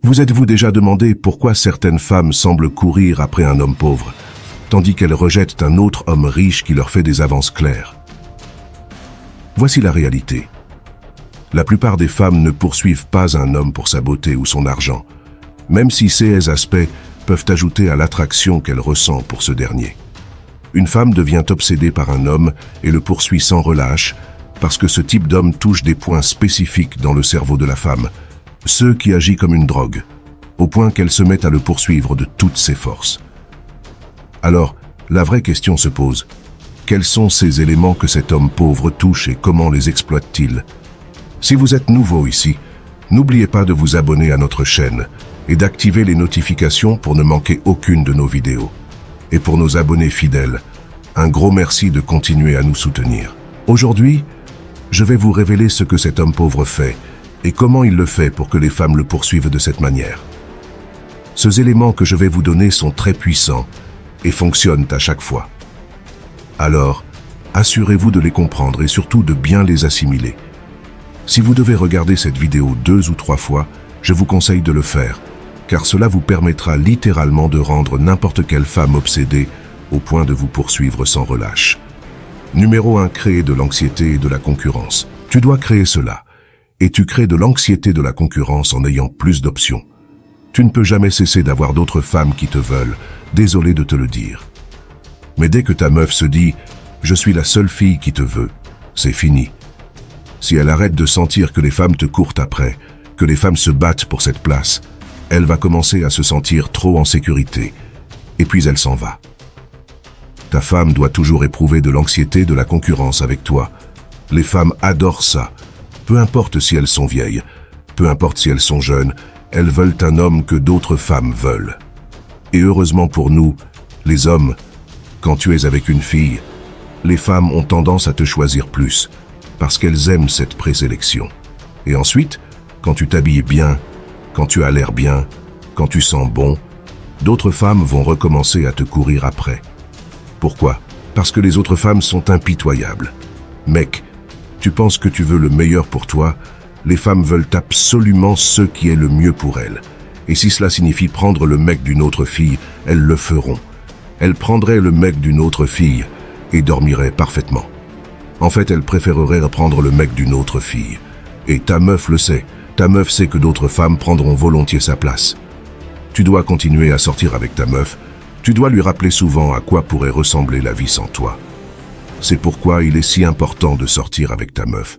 Vous êtes-vous déjà demandé pourquoi certaines femmes semblent courir après un homme pauvre, tandis qu'elles rejettent un autre homme riche qui leur fait des avances claires? Voici la réalité. La plupart des femmes ne poursuivent pas un homme pour sa beauté ou son argent, même si ces aspects peuvent ajouter à l'attraction qu'elle ressent pour ce dernier. Une femme devient obsédée par un homme et le poursuit sans relâche parce que ce type d'homme touche des points spécifiques dans le cerveau de la femme, ceux qui agissent comme une drogue, au point qu'elle se met à le poursuivre de toutes ses forces. Alors, la vraie question se pose. Quels sont ces éléments que cet homme pauvre touche et comment les exploite-t-il? Si vous êtes nouveau ici, n'oubliez pas de vous abonner à notre chaîne et d'activer les notifications pour ne manquer aucune de nos vidéos. Et pour nos abonnés fidèles, un gros merci de continuer à nous soutenir. Aujourd'hui, je vais vous révéler ce que cet homme pauvre fait et comment il le fait pour que les femmes le poursuivent de cette manière. Ces éléments que je vais vous donner sont très puissants et fonctionnent à chaque fois. Alors, assurez-vous de les comprendre et surtout de bien les assimiler. Si vous devez regarder cette vidéo 2 ou 3 fois, je vous conseille de le faire, car cela vous permettra littéralement de rendre n'importe quelle femme obsédée au point de vous poursuivre sans relâche. Numéro 1. Créer de l'anxiété et de la concurrence. Tu dois créer cela, et tu crées de l'anxiété de la concurrence en ayant plus d'options. Tu ne peux jamais cesser d'avoir d'autres femmes qui te veulent, désolé de te le dire. Mais dès que ta meuf se dit « je suis la seule fille qui te veut », c'est fini. Si elle arrête de sentir que les femmes te courent après, que les femmes se battent pour cette place, elle va commencer à se sentir trop en sécurité, et puis elle s'en va. Ta femme doit toujours éprouver de l'anxiété de la concurrence avec toi. Les femmes adorent ça. Peu importe si elles sont vieilles, peu importe si elles sont jeunes, elles veulent un homme que d'autres femmes veulent. Et heureusement pour nous, les hommes, quand tu es avec une fille, les femmes ont tendance à te choisir plus, parce qu'elles aiment cette présélection. Et ensuite, quand tu t'habilles bien, quand tu as l'air bien, quand tu sens bon, d'autres femmes vont recommencer à te courir après. Pourquoi? Parce que les autres femmes sont impitoyables. Mec, tu penses que tu veux le meilleur pour toi, les femmes veulent absolument ce qui est le mieux pour elles. Et si cela signifie prendre le mec d'une autre fille, elles le feront. Elles prendraient le mec d'une autre fille et dormiraient parfaitement. En fait, elles préféreraient prendre le mec d'une autre fille. Et ta meuf le sait. Ta meuf sait que d'autres femmes prendront volontiers sa place. Tu dois continuer à sortir avec ta meuf. Tu dois lui rappeler souvent à quoi pourrait ressembler la vie sans toi. C'est pourquoi il est si important de sortir avec ta meuf.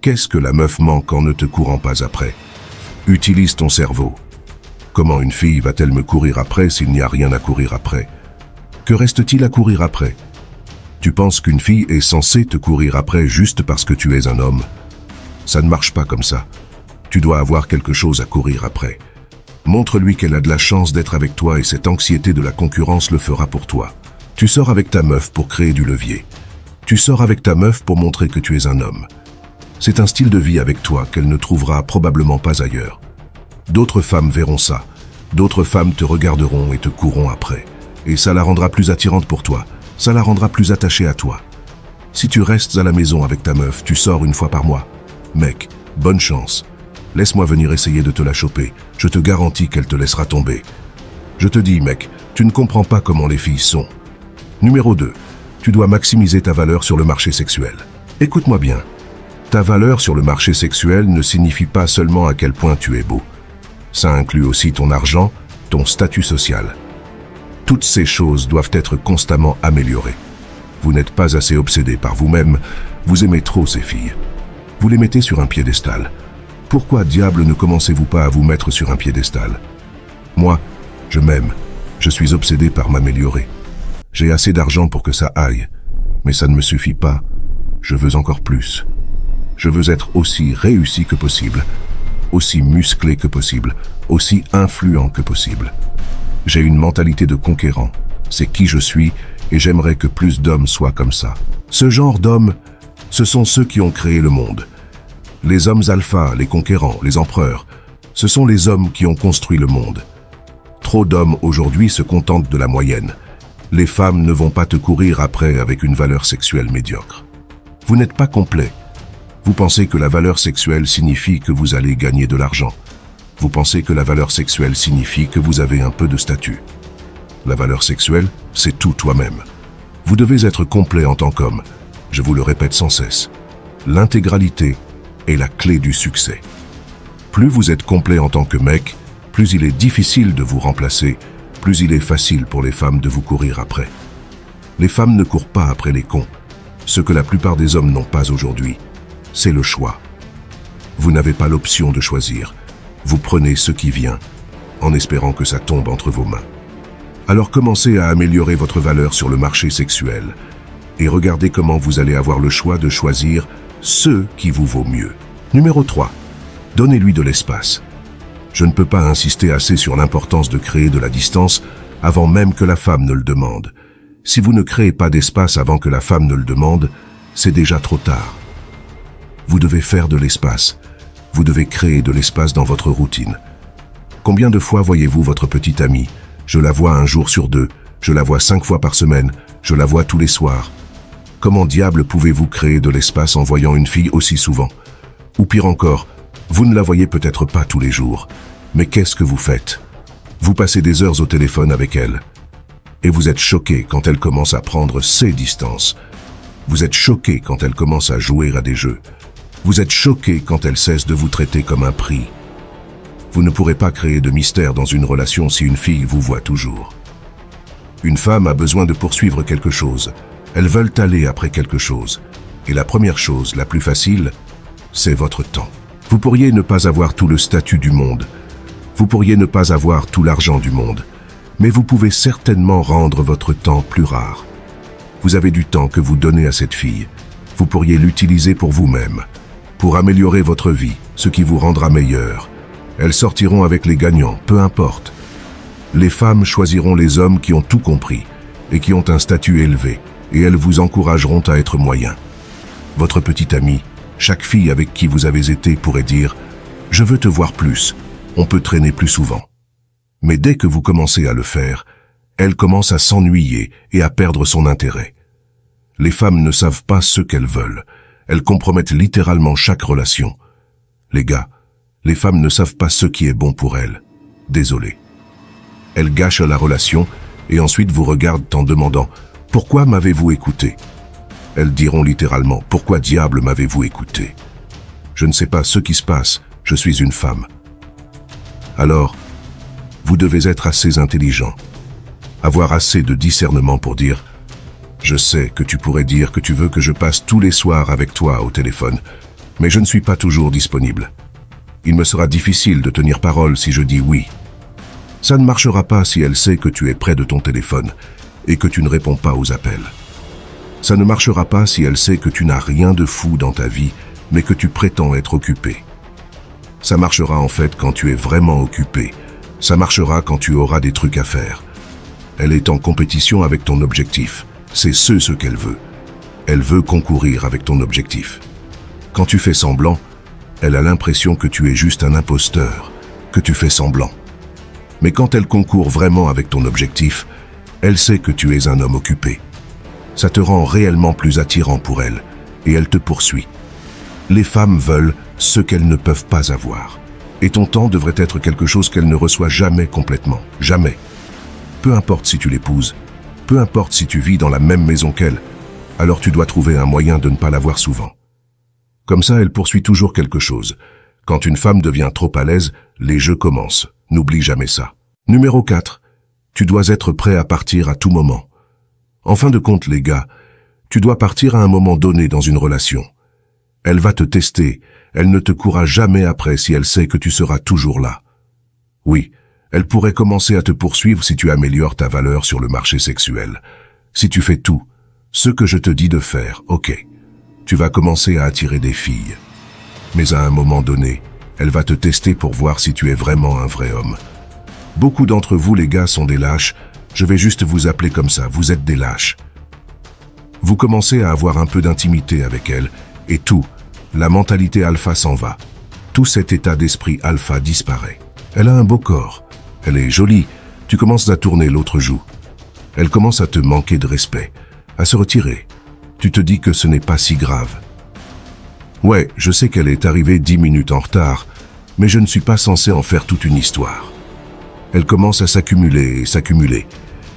Qu'est-ce que la meuf manque en ne te courant pas après? Utilise ton cerveau. Comment une fille va-t-elle me courir après s'il n'y a rien à courir après? Que reste-t-il à courir après? Tu penses qu'une fille est censée te courir après juste parce que tu es un homme? Ça ne marche pas comme ça. Tu dois avoir quelque chose à courir après. Montre-lui qu'elle a de la chance d'être avec toi et cette anxiété de la concurrence le fera pour toi. Tu sors avec ta meuf pour créer du levier. Tu sors avec ta meuf pour montrer que tu es un homme. C'est un style de vie avec toi qu'elle ne trouvera probablement pas ailleurs. D'autres femmes verront ça. D'autres femmes te regarderont et te courront après. Et ça la rendra plus attirante pour toi. Ça la rendra plus attachée à toi. Si tu restes à la maison avec ta meuf, tu sors une fois par mois. Mec, bonne chance. Laisse-moi venir essayer de te la choper. Je te garantis qu'elle te laissera tomber. Je te dis, mec, tu ne comprends pas comment les filles sont. Numéro 2. Tu dois maximiser ta valeur sur le marché sexuel. Écoute-moi bien. Ta valeur sur le marché sexuel ne signifie pas seulement à quel point tu es beau. Ça inclut aussi ton argent, ton statut social. Toutes ces choses doivent être constamment améliorées. Vous n'êtes pas assez obsédé par vous-même, vous aimez trop ces filles. Vous les mettez sur un piédestal. Pourquoi diable ne commencez-vous pas à vous mettre sur un piédestal? Moi, je m'aime. Je suis obsédé par m'améliorer. J'ai assez d'argent pour que ça aille. Mais ça ne me suffit pas. Je veux encore plus. Je veux être aussi réussi que possible, aussi musclé que possible, aussi influent que possible. J'ai une mentalité de conquérant. C'est qui je suis et j'aimerais que plus d'hommes soient comme ça. Ce genre d'hommes, ce sont ceux qui ont créé le monde. Les hommes alpha, les conquérants, les empereurs, ce sont les hommes qui ont construit le monde. Trop d'hommes aujourd'hui se contentent de la moyenne. Les femmes ne vont pas te courir après avec une valeur sexuelle médiocre. Vous n'êtes pas complet. Vous pensez que la valeur sexuelle signifie que vous allez gagner de l'argent. Vous pensez que la valeur sexuelle signifie que vous avez un peu de statut. La valeur sexuelle, c'est tout toi-même. Vous devez être complet en tant qu'homme. Je vous le répète sans cesse. L'intégralité est la clé du succès. Plus vous êtes complet en tant que mec, plus il est difficile de vous remplacer, plus il est facile pour les femmes de vous courir après. Les femmes ne courent pas après les cons. Ce que la plupart des hommes n'ont pas aujourd'hui, c'est le choix. Vous n'avez pas l'option de choisir. Vous prenez ce qui vient, en espérant que ça tombe entre vos mains. Alors commencez à améliorer votre valeur sur le marché sexuel et regardez comment vous allez avoir le choix de choisir ce qui vous vaut mieux. Numéro 3. Donnez-lui de l'espace. Je ne peux pas insister assez sur l'importance de créer de la distance avant même que la femme ne le demande. Si vous ne créez pas d'espace avant que la femme ne le demande, c'est déjà trop tard. Vous devez faire de l'espace. Vous devez créer de l'espace dans votre routine. Combien de fois voyez-vous votre petite amie? Je la vois un jour sur deux, je la vois 5 fois par semaine, je la vois tous les soirs. Comment diable pouvez-vous créer de l'espace en voyant une fille aussi souvent? Ou pire encore, vous ne la voyez peut-être pas tous les jours, mais qu'est-ce que vous faites? Vous passez des heures au téléphone avec elle. Et vous êtes choqué quand elle commence à prendre ses distances. Vous êtes choqué quand elle commence à jouer à des jeux. Vous êtes choqué quand elle cesse de vous traiter comme un prix. Vous ne pourrez pas créer de mystère dans une relation si une fille vous voit toujours. Une femme a besoin de poursuivre quelque chose. Elles veulent aller après quelque chose. Et la première chose, la plus facile, c'est votre temps. Vous pourriez ne pas avoir tout le statut du monde. Vous pourriez ne pas avoir tout l'argent du monde. Mais vous pouvez certainement rendre votre temps plus rare. Vous avez du temps que vous donnez à cette fille. Vous pourriez l'utiliser pour vous-même, pour améliorer votre vie, ce qui vous rendra meilleur. Elles sortiront avec les gagnants, peu importe. Les femmes choisiront les hommes qui ont tout compris et qui ont un statut élevé, et elles vous encourageront à être moyen. Votre petite amie, chaque fille avec qui vous avez été pourrait dire « Je veux te voir plus, on peut traîner plus souvent ». Mais dès que vous commencez à le faire, elle commence à s'ennuyer et à perdre son intérêt. Les femmes ne savent pas ce qu'elles veulent. Elles compromettent littéralement chaque relation. Les gars, les femmes ne savent pas ce qui est bon pour elles. Désolé. Elles gâchent la relation et ensuite vous regardent en demandant « Pourquoi m'avez-vous écouté ?» Elles diront littéralement « Pourquoi diable m'avez-vous écouté ?» Je ne sais pas ce qui se passe, je suis une femme. Alors, vous devez être assez intelligent, avoir assez de discernement pour dire « Je sais que tu pourrais dire que tu veux que je passe tous les soirs avec toi au téléphone, mais je ne suis pas toujours disponible. Il me sera difficile de tenir parole si je dis oui. Ça ne marchera pas si elle sait que tu es près de ton téléphone et que tu ne réponds pas aux appels. Ça ne marchera pas si elle sait que tu n'as rien de fou dans ta vie, mais que tu prétends être occupé. Ça marchera en fait quand tu es vraiment occupé. Ça marchera quand tu auras des trucs à faire. Elle est en compétition avec ton objectif. C'est ce qu'elle veut. Elle veut concourir avec ton objectif. Quand tu fais semblant, elle a l'impression que tu es juste un imposteur, que tu fais semblant. Mais quand elle concourt vraiment avec ton objectif, elle sait que tu es un homme occupé. Ça te rend réellement plus attirant pour elle, et elle te poursuit. Les femmes veulent ce qu'elles ne peuvent pas avoir. Et ton temps devrait être quelque chose qu'elle ne reçoit jamais complètement. Jamais. Peu importe si tu l'épouses, peu importe si tu vis dans la même maison qu'elle, alors tu dois trouver un moyen de ne pas la voir souvent. Comme ça, elle poursuit toujours quelque chose. Quand une femme devient trop à l'aise, les jeux commencent. N'oublie jamais ça. Numéro 4. Tu dois être prêt à partir à tout moment. En fin de compte, les gars, tu dois partir à un moment donné dans une relation. Elle va te tester. Elle ne te courra jamais après si elle sait que tu seras toujours là. Oui, elle pourrait commencer à te poursuivre si tu améliores ta valeur sur le marché sexuel. Si tu fais tout, ce que je te dis de faire, ok. Tu vas commencer à attirer des filles. Mais à un moment donné, elle va te tester pour voir si tu es vraiment un vrai homme. Beaucoup d'entre vous, les gars, sont des lâches. Je vais juste vous appeler comme ça, vous êtes des lâches. Vous commencez à avoir un peu d'intimité avec elle, et tout, la mentalité alpha s'en va. Tout cet état d'esprit alpha disparaît. Elle a un beau corps. Elle est jolie. Tu commences à tourner l'autre joue. Elle commence à te manquer de respect, à se retirer. Tu te dis que ce n'est pas si grave. Ouais, je sais qu'elle est arrivée 10 minutes en retard, Mais je ne suis pas censé en faire toute une histoire. Elle commence à s'accumuler et s'accumuler.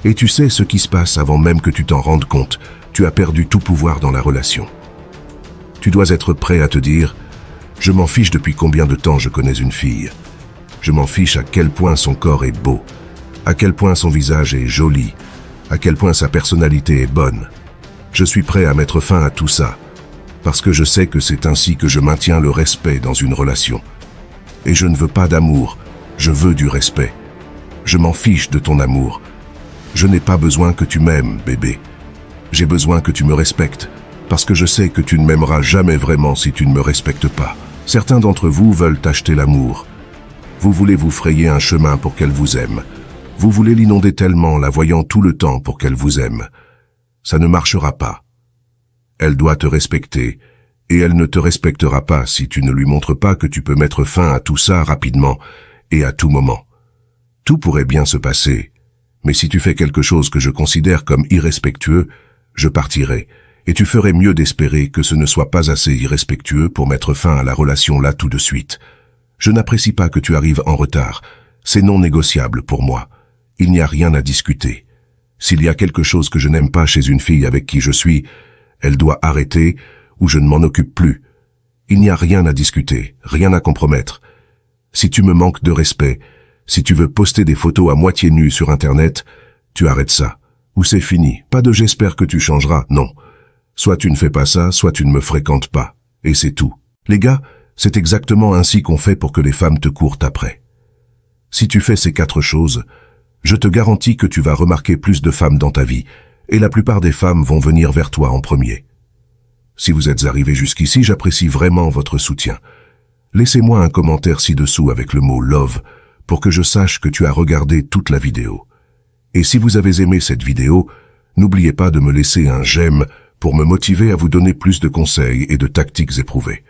Et tu sais ce qui se passe avant même que tu t'en rendes compte. Tu as perdu tout pouvoir dans la relation. Tu dois être prêt à te dire « Je m'en fiche depuis combien de temps je connais une fille. Je m'en fiche à quel point son corps est beau, à quel point son visage est joli, à quel point sa personnalité est bonne. Je suis prêt à mettre fin à tout ça, parce que je sais que c'est ainsi que je maintiens le respect dans une relation. Et je ne veux pas d'amour, je veux du respect. Je m'en fiche de ton amour. Je n'ai pas besoin que tu m'aimes, bébé. J'ai besoin que tu me respectes, parce que je sais que tu ne m'aimeras jamais vraiment si tu ne me respectes pas. Certains d'entre vous veulent acheter l'amour. Vous voulez vous frayer un chemin pour qu'elle vous aime. Vous voulez l'inonder tellement, la voyant tout le temps pour qu'elle vous aime. Ça ne marchera pas. Elle doit te respecter, et elle ne te respectera pas si tu ne lui montres pas que tu peux mettre fin à tout ça rapidement et à tout moment. Tout pourrait bien se passer, mais si tu fais quelque chose que je considère comme irrespectueux, je partirai, et tu ferais mieux d'espérer que ce ne soit pas assez irrespectueux pour mettre fin à la relation là tout de suite. Je n'apprécie pas que tu arrives en retard. C'est non négociable pour moi. Il n'y a rien à discuter. S'il y a quelque chose que je n'aime pas chez une fille avec qui je suis, elle doit arrêter ou je ne m'en occupe plus. Il n'y a rien à discuter, rien à compromettre. Si tu me manques de respect, si tu veux poster des photos à moitié nues sur Internet, tu arrêtes ça. Ou c'est fini. Pas de j'espère que tu changeras, non. Soit tu ne fais pas ça, soit tu ne me fréquentes pas. Et c'est tout. Les gars, c'est exactement ainsi qu'on fait pour que les femmes te courent après. Si tu fais ces 4 choses, je te garantis que tu vas remarquer plus de femmes dans ta vie, et la plupart des femmes vont venir vers toi en premier. Si vous êtes arrivé jusqu'ici, j'apprécie vraiment votre soutien. Laissez-moi un commentaire ci-dessous avec le mot « love » pour que je sache que tu as regardé toute la vidéo. Et si vous avez aimé cette vidéo, n'oubliez pas de me laisser un j'aime pour me motiver à vous donner plus de conseils et de tactiques éprouvées.